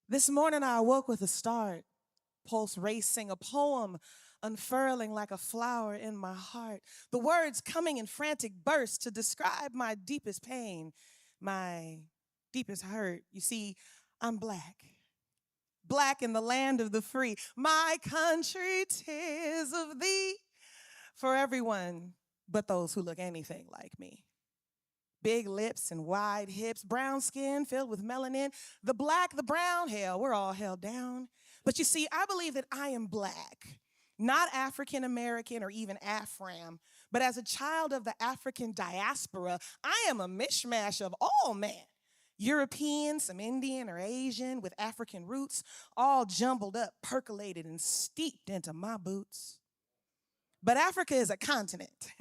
This morning I awoke with a start, pulse racing, a poem unfurling like a flower in my heart. The words coming in frantic bursts to describe my deepest pain, my deepest hurt. You see, I'm black. Black in the land of the free. My country, 'tis of thee. For everyone but those who look anything like me. Big lips and wide hips, brown skin filled with melanin. The black, the brown, hell, we're all held down. But you see, I believe that I am black, not African American or even Afram, but as a child of the African diaspora, I am a mishmash of all man. European, some Indian or Asian with African roots, all jumbled up, percolated, and steeped into my boots. But Africa is a continent.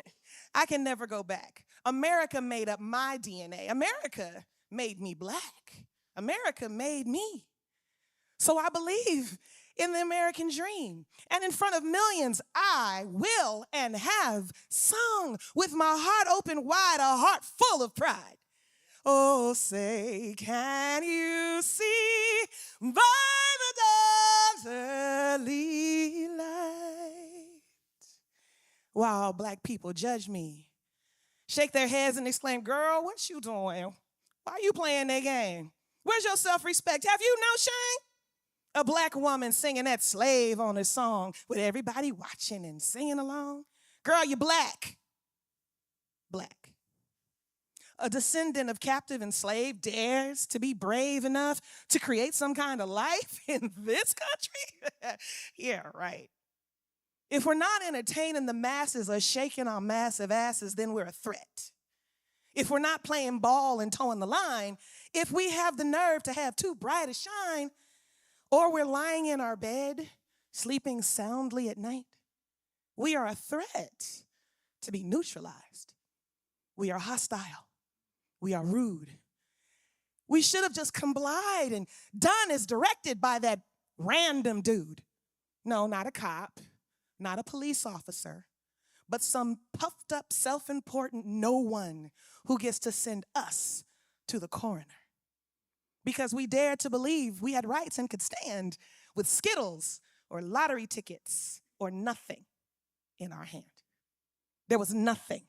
I can never go back. America made up my DNA. America made me black. America made me. So I believe in the American dream. And in front of millions, I will and have sung with my heart open wide, a heart full of pride. Oh, say, can you see by the dawn's early light? While black people judge me, shake their heads and exclaim, girl, what you doing? Why you playing that game? Where's your self-respect? Have you no shame? A black woman singing that slave on a song with everybody watching and singing along. Girl, you black. Black. A descendant of captive and slave dares to be brave enough to create some kind of life in this country? Yeah, right. If we're not entertaining the masses or shaking our massive asses, then we're a threat. If we're not playing ball and towing the line, if we have the nerve to have too bright a shine, or we're lying in our bed, sleeping soundly at night, we are a threat to be neutralized. We are hostile. We are rude. We should have just complied and done as directed by that random dude. No, not a cop, not a police officer, but some puffed up, self-important no one who gets to send us to the coroner. Because we dared to believe we had rights and could stand with Skittles or lottery tickets or nothing in our hand. There was nothing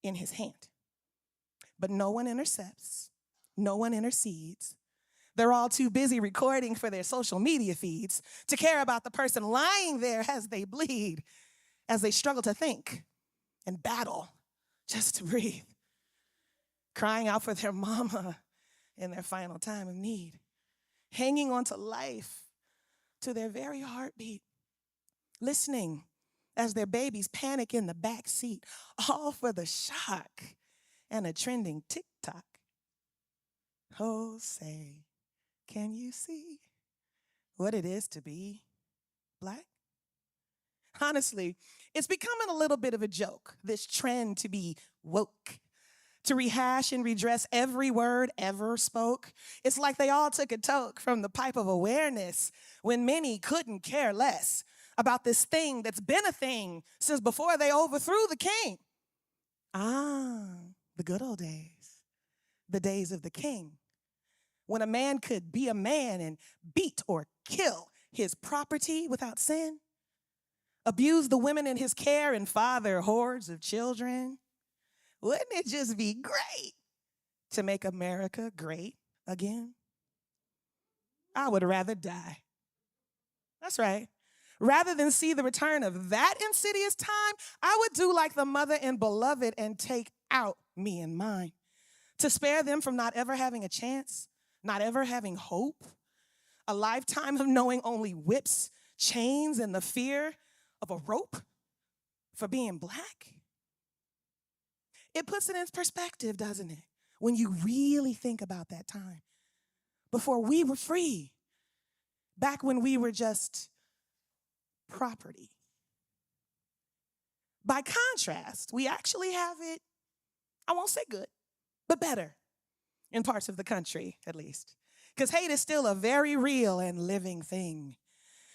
in his hand. But no one intercepts, no one intercedes. They're all too busy recording for their social media feeds to care about the person lying there as they bleed, as they struggle to think and battle just to breathe, crying out for their mama in their final time of need, hanging on to life to their very heartbeat, listening as their babies panic in the back seat, all for the shock and a trending TikTok. Oh, say, can you see what it is to be black? Honestly, it's becoming a little bit of a joke, this trend to be woke, to rehash and redress every word ever spoke. It's like they all took a toke from the pipe of awareness when many couldn't care less about this thing that's been a thing since before they overthrew the king. Ah, the good old days, the days of the king, when a man could be a man and beat or kill his property without sin, abuse the women in his care and father hordes of children. Wouldn't it just be great to make America great again? I would rather die. That's right. Rather than see the return of that insidious time, I would do like the mother in Beloved and take out me and mine to spare them from not ever having a chance, not ever having hope, a lifetime of knowing only whips, chains, and the fear of a rope for being black. It puts it in perspective, doesn't it? When you really think about that time before we were free, back when we were just property. By contrast, we actually have it, I won't say good, but better in parts of the country, at least. Because hate is still a very real and living thing.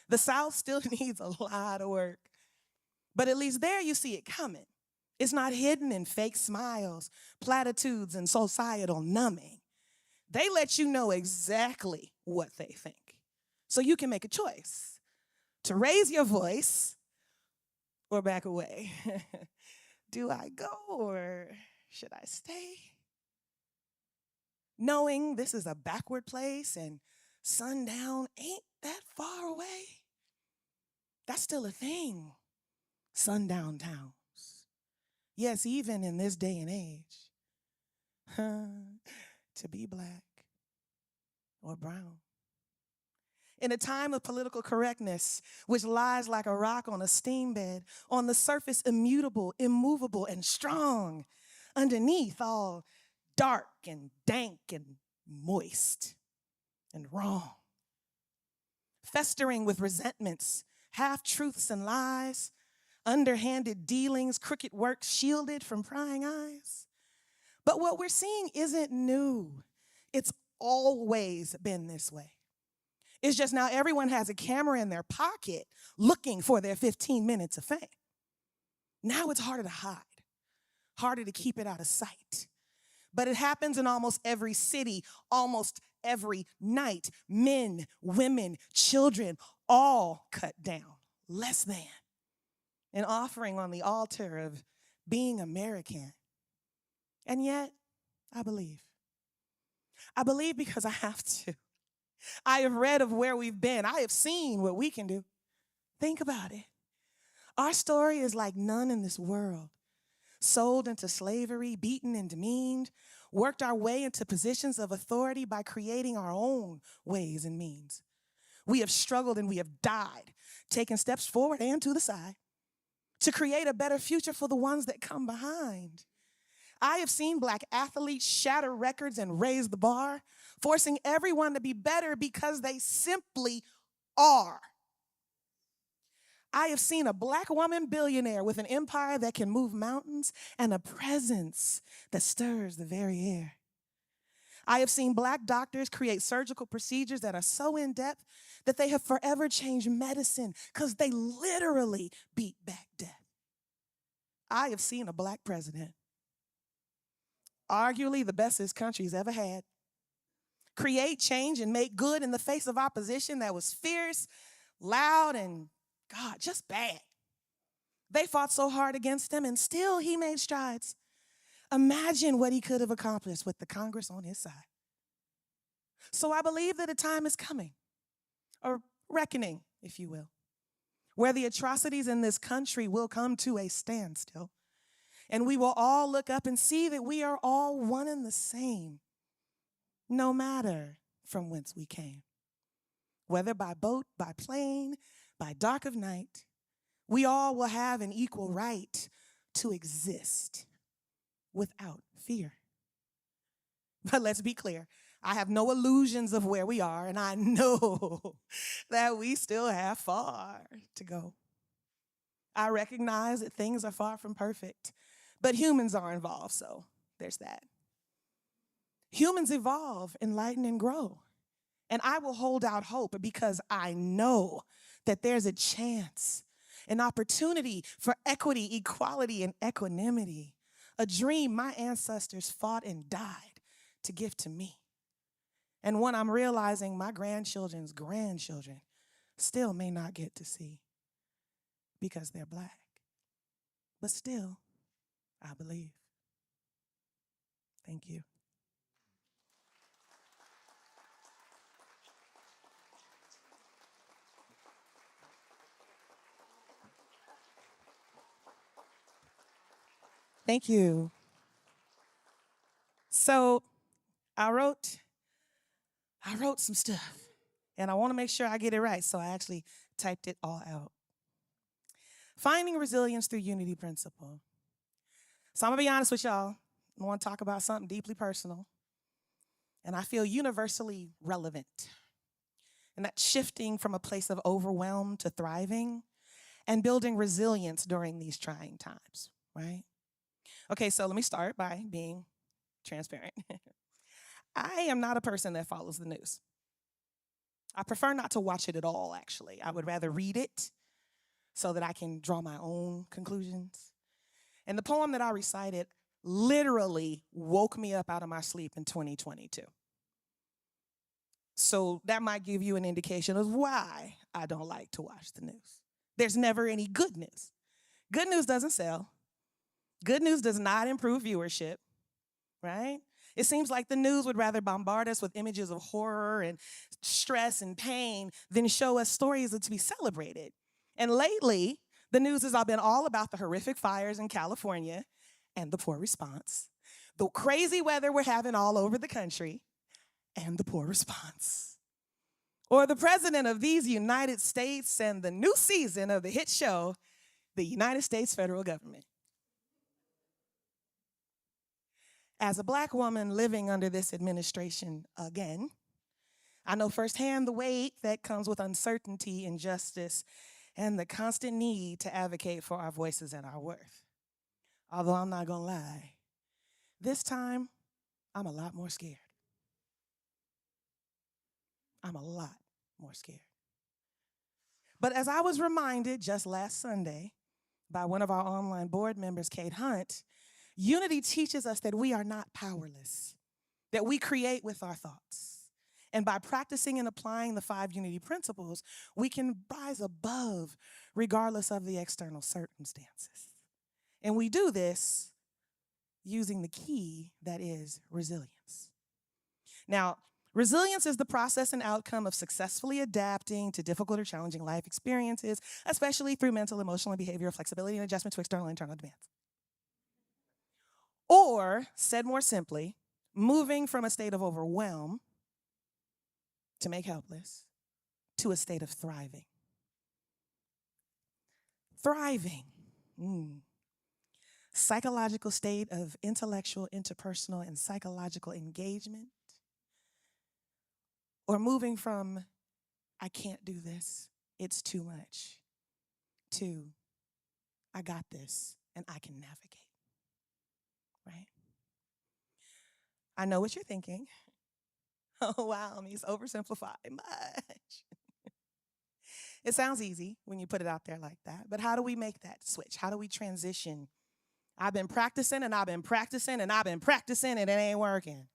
The South still needs a lot of work, but at least there you see it coming. It's not hidden in fake smiles, platitudes, and societal numbing. They let you know exactly what they think. So you can make a choice to raise your voice or back away. Do I go or should I stay? Knowing this is a backward place and sundown ain't that far away. That's still a thing, sundown towns. Yes, even in this day and age, to be black or brown. In a time of political correctness, which lies like a rock on a steam bed, on the surface immutable, immovable, and strong, underneath all dark and dank and moist and wrong. Festering with resentments, half-truths and lies, underhanded dealings, crooked work shielded from prying eyes. But what we're seeing isn't new. It's always been this way. It's just now everyone has a camera in their pocket looking for their 15 minutes of fame. Now it's harder to hide, harder to keep it out of sight. But it happens in almost every city, almost every night. Men, women, children, all cut down, less than. An offering on the altar of being American. And yet, I believe. I believe because I have to. I have read of where we've been. I have seen what we can do. Think about it. Our story is like none in this world. Sold into slavery, beaten and demeaned, worked our way into positions of authority by creating our own ways and means. We have struggled and we have died, taking steps forward and to the side to create a better future for the ones that come behind. I have seen black athletes shatter records and raise the bar, forcing everyone to be better because they simply are. I have seen a black woman billionaire with an empire that can move mountains and a presence that stirs the very air. I have seen black doctors create surgical procedures that are so in-depth that they have forever changed medicine because they literally beat back death. I have seen a black president, arguably the best this country's ever had, create change and make good in the face of opposition that was fierce, loud, and, God, just bad. They fought so hard against him, and still he made strides. Imagine what he could have accomplished with the Congress on his side. So I believe that a time is coming, a reckoning, if you will, where the atrocities in this country will come to a standstill, and we will all look up and see that we are all one and the same, no matter from whence we came. Whether by boat, by plane, by dark of night, we all will have an equal right to exist without fear. But let's be clear, I have no illusions of where we are, and I know that we still have far to go. I recognize that things are far from perfect, but humans are involved, so there's that. Humans evolve, enlighten, and grow. And I will hold out hope because I know that there's a chance, an opportunity for equity, equality, and equanimity, a dream my ancestors fought and died to give to me. And one I'm realizing my grandchildren's grandchildren still may not get to see because they're black. But still, I believe. Thank you. Thank you. So I wrote some stuff, and I want to make sure I get it right, so I actually typed it all out. Finding resilience through unity principle. So I'm gonna be honest with y'all. I want to talk about something deeply personal, and I feel universally relevant. And that's shifting from a place of overwhelm to thriving and building resilience during these trying times, right? Okay, so let me start by being transparent. I am not a person that follows the news. I prefer not to watch it at all, actually. I would rather read it so that I can draw my own conclusions. And the poem that I recited literally woke me up out of my sleep in 2022. So that might give you an indication of why I don't like to watch the news. There's never any good news. Good news doesn't sell. Good news does not improve viewership, right? It seems like the news would rather bombard us with images of horror and stress and pain than show us stories to be celebrated. And lately, the news has all been all about the horrific fires in California and the poor response, the crazy weather we're having all over the country and the poor response. Or the president of these United States and the new season of the hit show, The United States Federal Government. As a Black woman living under this administration again, I know firsthand the weight that comes with uncertainty, injustice, and the constant need to advocate for our voices and our worth. Although I'm not gonna lie, this time I'm a lot more scared. I'm a lot more scared. But as I was reminded just last Sunday by one of our online board members, Kate Hunt, unity teaches us that we are not powerless, that we create with our thoughts. And by practicing and applying the 5 unity principles, we can rise above regardless of the external circumstances. And we do this using the key that is resilience. Now, resilience is the process and outcome of successfully adapting to difficult or challenging life experiences, especially through mental, emotional, and behavioral flexibility and adjustment to external and internal demands. Or, said more simply, moving from a state of overwhelm to make helpless to a state of thriving. Thriving. Psychological state of intellectual, interpersonal, and psychological engagement. Or moving from, I can't do this, it's too much, to, I got this, and I can navigate, right? I know what you're thinking. Oh, wow, Misa, oversimplify much. It sounds easy when you put it out there like that, but how do we make that switch? How do we transition? I've been practicing and I've been practicing and I've been practicing and it ain't working.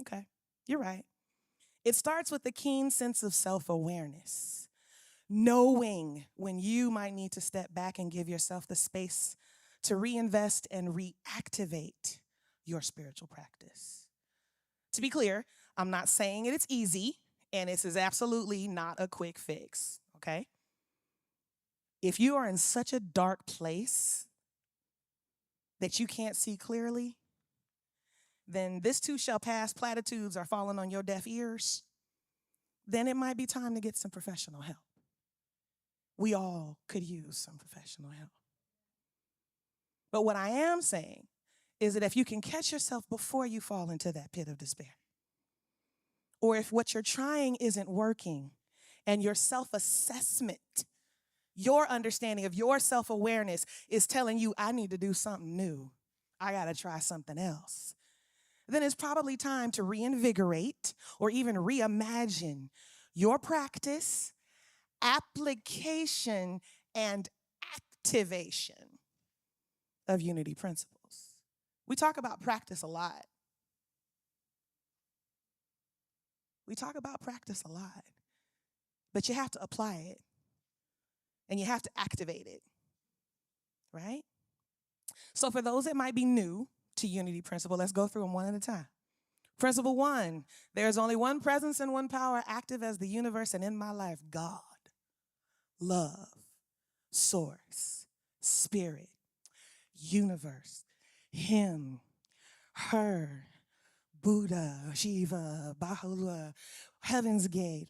Okay, you're right. It starts with the keen sense of self-awareness, knowing when you might need to step back and give yourself the space to reinvest and reactivate your spiritual practice. To be clear, I'm not saying it's easy, and this is absolutely not a quick fix, okay? If you are in such a dark place that you can't see clearly, then this too shall pass, platitudes are falling on your deaf ears, then it might be time to get some professional help. We all could use some professional help. But what I am saying is that if you can catch yourself before you fall into that pit of despair, or if what you're trying isn't working and your self-assessment, your understanding of your self-awareness is telling you, I need to do something new, I gotta try something else, then it's probably time to reinvigorate or even reimagine your practice, application, and activation of unity principles. We talk about practice a lot. We talk about practice a lot, but you have to apply it and you have to activate it, right? So for those that might be new to unity principle, let's go through them one at a time. Principle 1, there's only one presence and one power active as the universe and in my life, God, love, source, spirit, universe, him, her, Buddha, Shiva, Baha'u'llah, Heaven's Gate.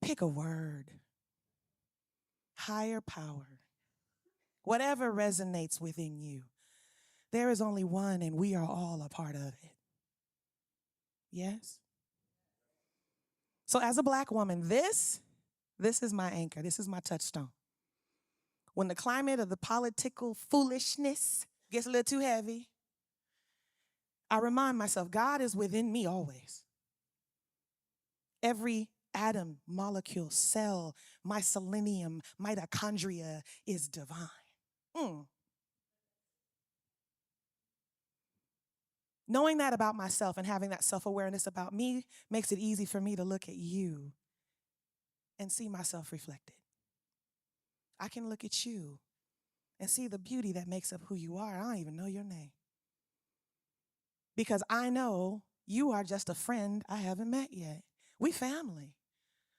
Pick a word. Higher power. Whatever resonates within you. There is only one and we are all a part of it. Yes? So as a Black woman, this is my anchor. This is my touchstone. When the climate of the political foolishness gets a little too heavy, I remind myself, God is within me always. Every atom, molecule, cell, my selenium, mitochondria is divine. Knowing that about myself and having that self-awareness about me makes it easy for me to look at you and see myself reflected. I can look at you and see the beauty that makes up who you are. I don't even know your name. Because I know you are just a friend I haven't met yet. We family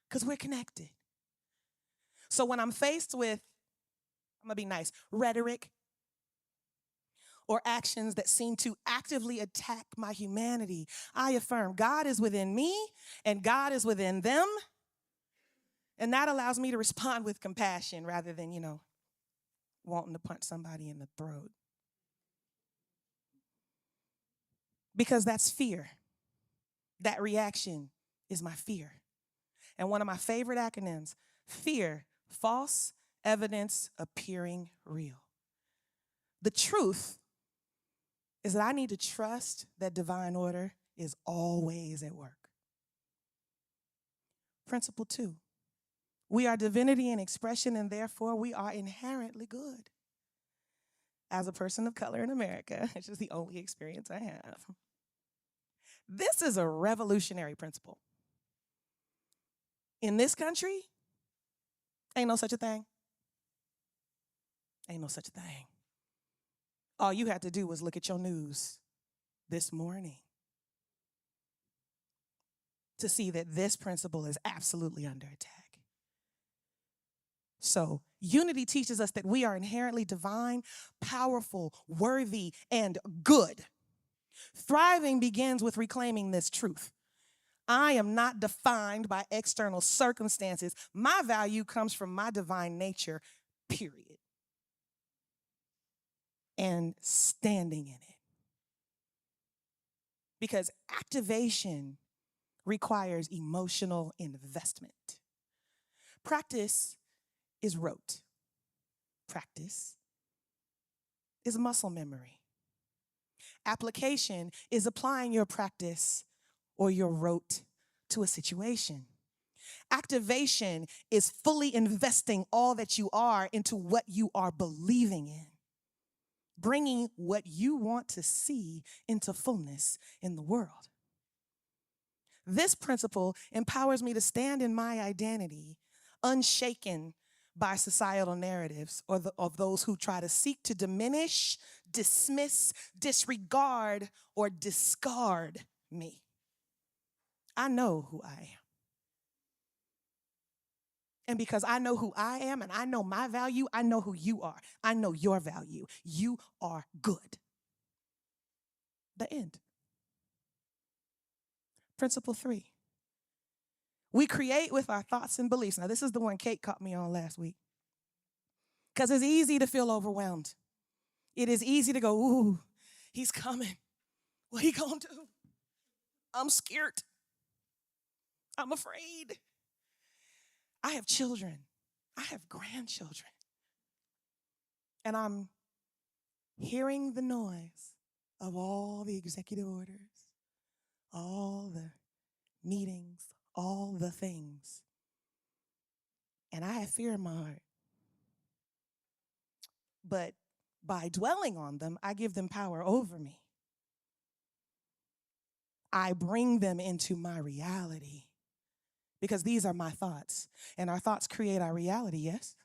because we're connected. So when I'm faced with, I'm going to be nice, rhetoric or actions that seem to actively attack my humanity, I affirm God is within me and God is within them. And that allows me to respond with compassion rather than, wanting to punch somebody in the throat. Because that's fear. That reaction is my fear. And one of my favorite acronyms, fear, false evidence appearing real. The truth is that I need to trust that divine order is always at work. Principle 2, we are divinity in expression and therefore we are inherently good. As a person of color in America, which is the only experience I have, this is a revolutionary principle. In this country, ain't no such a thing. Ain't no such a thing. All you had to do was look at your news this morning to see that this principle is absolutely under attack. So, unity teaches us that we are inherently divine, powerful, worthy, and good. Thriving begins with reclaiming this truth. I am not defined by external circumstances. My value comes from my divine nature, period. And standing in it. Because activation requires emotional investment. Practice is rote. Practice is muscle memory. Application is applying your practice or your rote to a situation. Activation is fully investing all that you are into what you are believing in, bringing what you want to see into fullness in the world. This principle empowers me to stand in my identity, unshaken by societal narratives of those who try to seek to diminish, dismiss, disregard, or discard me. I know who I am. And because I know who I am and I know my value, I know who you are. I know your value. You are good. The end. Principle 3. We create with our thoughts and beliefs. Now, this is the one Kate caught me on last week. Because it's easy to feel overwhelmed. It is easy to go, ooh, he's coming. What he gonna do? I'm scared. I'm afraid. I have children. I have grandchildren. And I'm hearing the noise of all the executive orders, all the meetings, all the things. And I have fear in my heart. But by dwelling on them, I give them power over me. I bring them into my reality because these are my thoughts. And our thoughts create our reality, yes?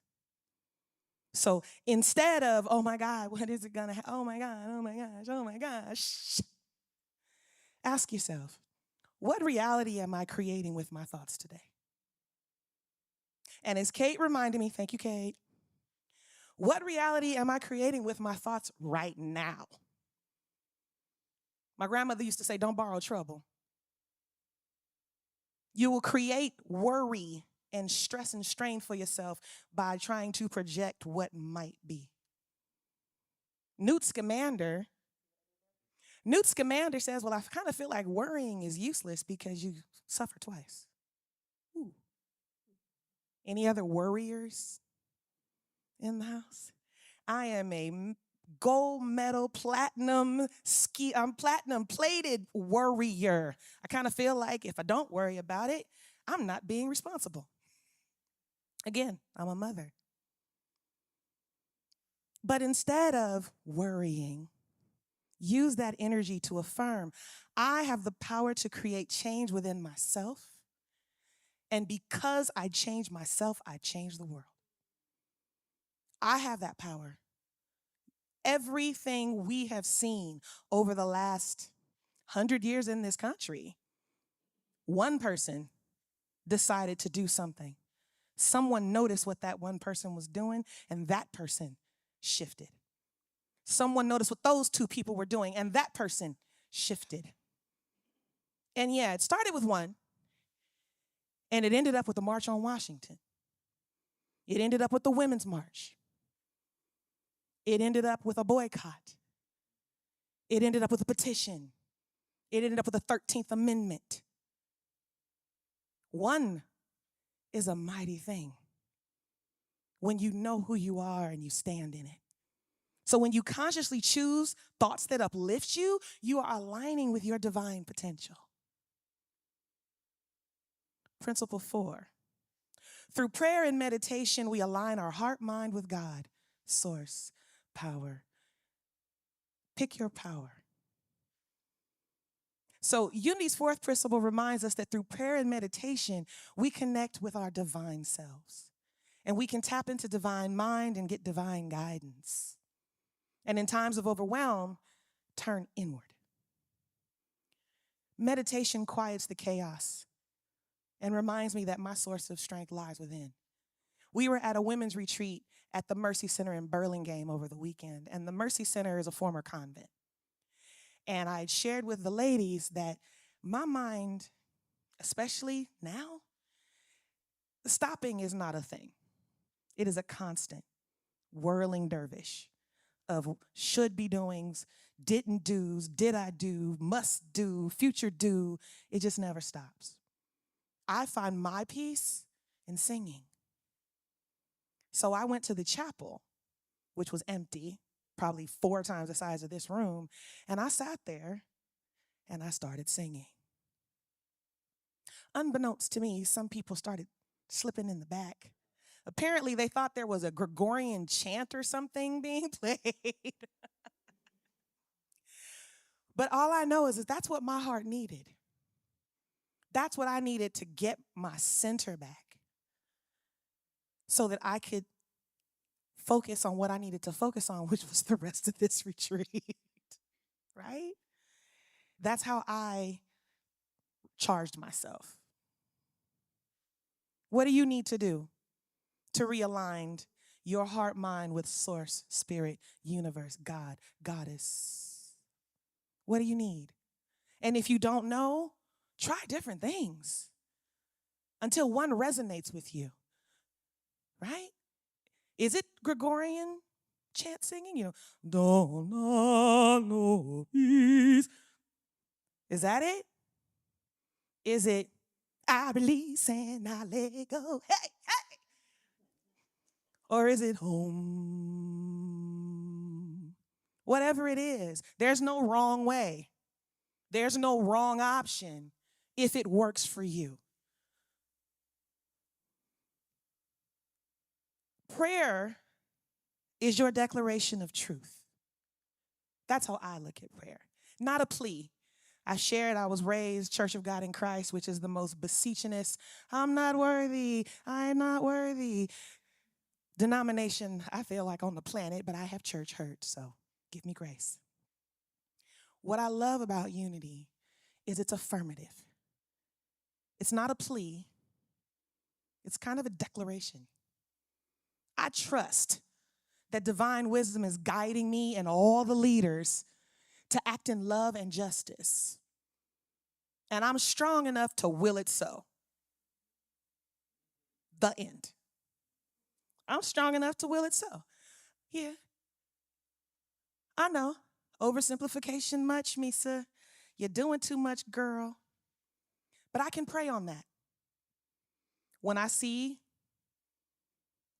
So instead of, oh my God, what is it gonna happen? Oh my God, oh my gosh, oh my gosh. Ask yourself, what reality am I creating with my thoughts today? And as Kate reminded me, thank you, Kate, what reality am I creating with my thoughts right now? My grandmother used to say, don't borrow trouble. You will create worry and stress and strain for yourself by trying to project what might be. Newt Scamander says, well, I kind of feel like worrying is useless because you suffer twice. Ooh. Any other worriers in the house? I am a gold medal, platinum plated worrier. I kind of feel like if I don't worry about it, I'm not being responsible. Again, I'm a mother. But instead of worrying, Use that energy to affirm, I have the power to create change within myself. And because I change myself, I change the world. I have that power. Everything we have seen over the last 100 years in this country, one person decided to do something. Someone noticed what that one person was doing, and that person shifted. Someone noticed what those two people were doing, and that person shifted. And yeah, it started with one, and it ended up with the March on Washington. It ended up with the Women's March. It ended up with a boycott. It ended up with a petition. It ended up with the 13th Amendment. One is a mighty thing when you know who you are and you stand in it. So when you consciously choose thoughts that uplift you, you are aligning with your divine potential. Principle 4. Through prayer and meditation, we align our heart, mind with God, source, power. Pick your power. So Unity's fourth principle reminds us that through prayer and meditation, we connect with our divine selves. And we can tap into divine mind and get divine guidance. And in times of overwhelm, turn inward. Meditation quiets the chaos and reminds me that my source of strength lies within. We were at a women's retreat at the Mercy Center in Burlingame over the weekend, and the Mercy Center is a former convent. And I had shared with the ladies that my mind, especially now, stopping is not a thing. It is a constant whirling dervish of should be doings, didn't do's, did I do, must do, future do. It just never stops. I find my peace in singing. So I went to the chapel, which was empty, probably 4 times the size of this room, and I sat there and I started singing. Unbeknownst to me, some people started slipping in the back. Apparently, they thought there was a Gregorian chant or something being played. But all I know is that's what my heart needed. That's what I needed to get my center back so that I could focus on what I needed to focus on, which was the rest of this retreat, right? That's how I charged myself. What do you need to do to realign your heart, mind with source, spirit, universe, God, goddess? What do you need? And if you don't know, try different things until one resonates with you, right? Is it Gregorian chant singing? You know, Donna no peace. Is that it? Is it, I release and I let go? Hey, hey. Or is it home? Whatever it is, there's no wrong way. There's no wrong option if it works for you. Prayer is your declaration of truth. That's how I look at prayer. Not a plea. I shared I was raised Church of God in Christ, which is the most beseechingest, I'm not worthy, I'm not worthy denomination I feel like on the planet, but I have church hurt, so give me grace. What I love about unity is it's affirmative. It's not a plea. It's kind of a declaration. I trust that divine wisdom is guiding me and all the leaders to act in love and justice. And I'm strong enough to will it so. The end. I'm strong enough to will it so. Yeah. I know. Oversimplification much, Misa. You're doing too much, girl. But I can pray on that. When I see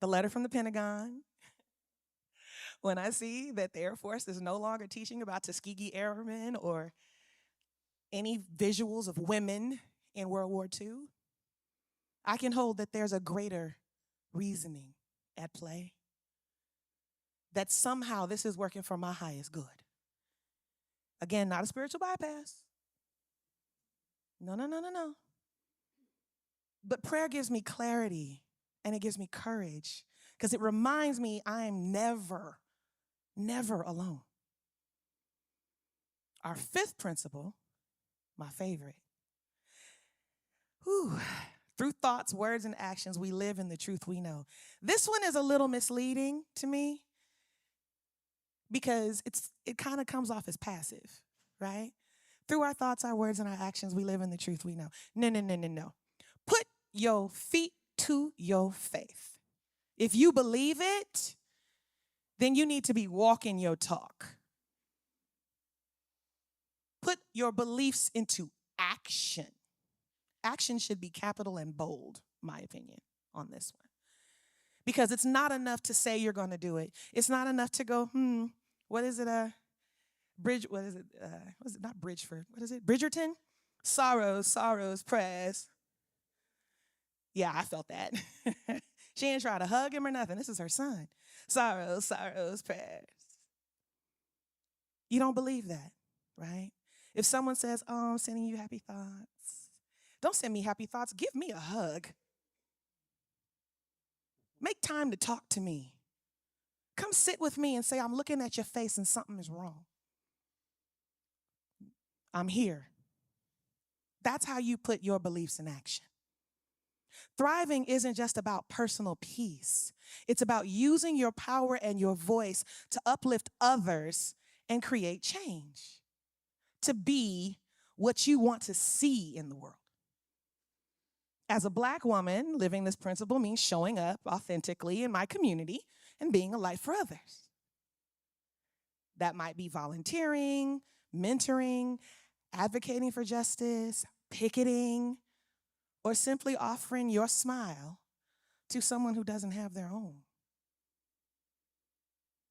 the letter from the Pentagon, when I see that the Air Force is no longer teaching about Tuskegee Airmen or any visuals of women in World War II, I can hold that there's a greater reasoning at play. That somehow this is working for my highest good. Again, not a spiritual bypass. No, no, no, no, no. But prayer gives me clarity and it gives me courage because it reminds me I am never, never alone. Our fifth principle, my favorite. Whew. Through thoughts, words, and actions, we live in the truth we know. This one is a little misleading to me because it kind of comes off as passive, right? Through our thoughts, our words, and our actions, we live in the truth we know. No, no, no, no, no. Put your feet to your faith. If you believe it, then you need to be walking your talk. Put your beliefs into action. Action should be capital and bold, my opinion, on this one. Because it's not enough to say you're going to do it. It's not enough to go, what is it? What is it? Not Bridgeford. What is it? Bridgerton? Sorrows, prayers. Yeah, I felt that. She ain't try to hug him or nothing. This is her son. Sorrows, prayers. You don't believe that, right? If someone says, I'm sending you happy thoughts, don't send me happy thoughts. Give me a hug. Make time to talk to me. Come sit with me and say, I'm looking at your face and something is wrong. I'm here. That's how you put your beliefs in action. Thriving isn't just about personal peace. It's about using your power and your voice to uplift others and create change, to be what you want to see in the world. As a Black woman, living this principle means showing up authentically in my community and being a light for others. That might be volunteering, mentoring, advocating for justice, picketing, or simply offering your smile to someone who doesn't have their own.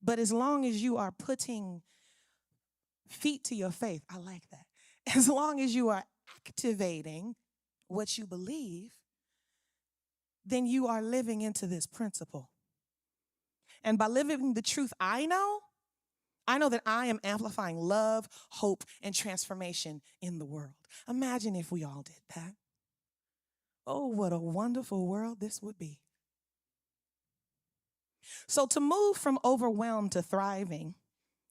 But as long as you are putting feet to your faith, I like that. As long as you are activating what you believe, then you are living into this principle. And by living the truth I know that I am amplifying love, hope, and transformation in the world. Imagine if we all did that. Oh, what a wonderful world this would be. So to move from overwhelmed to thriving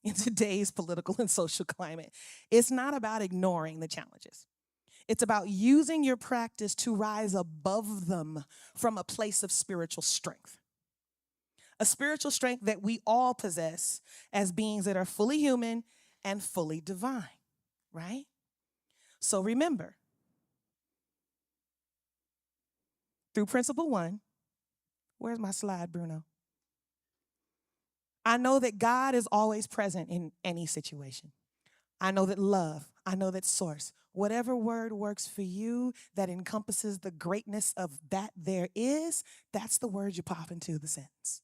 in today's political and social climate, it's not about ignoring the challenges. It's about using your practice to rise above them from a place of spiritual strength. A spiritual strength that we all possess as beings that are fully human and fully divine, right? So remember, through principle 1, where's my slide, Bruno? I know that God is always present in any situation. I know that love, I know that source, whatever word works for you that encompasses the greatness of that there is, that's the word you pop into the sentence,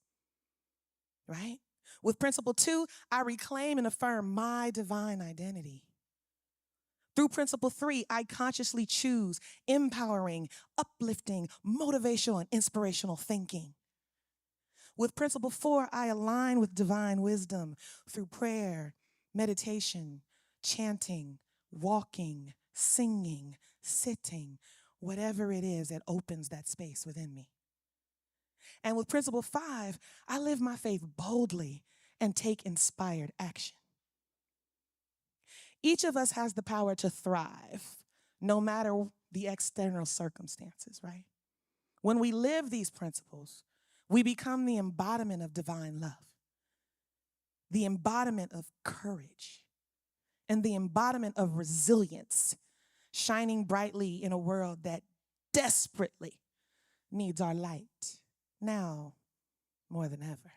right? With principle 2, I reclaim and affirm my divine identity. Through principle 3, I consciously choose empowering, uplifting, motivational, and inspirational thinking. With principle 4, I align with divine wisdom through prayer, meditation, chanting, walking, singing, sitting, whatever it is that opens that space within me. And with principle 5, I live my faith boldly and take inspired action. Each of us has the power to thrive, no matter the external circumstances, right? When we live these principles, we become the embodiment of divine love, the embodiment of courage, and the embodiment of resilience, shining brightly in a world that desperately needs our light now more than ever.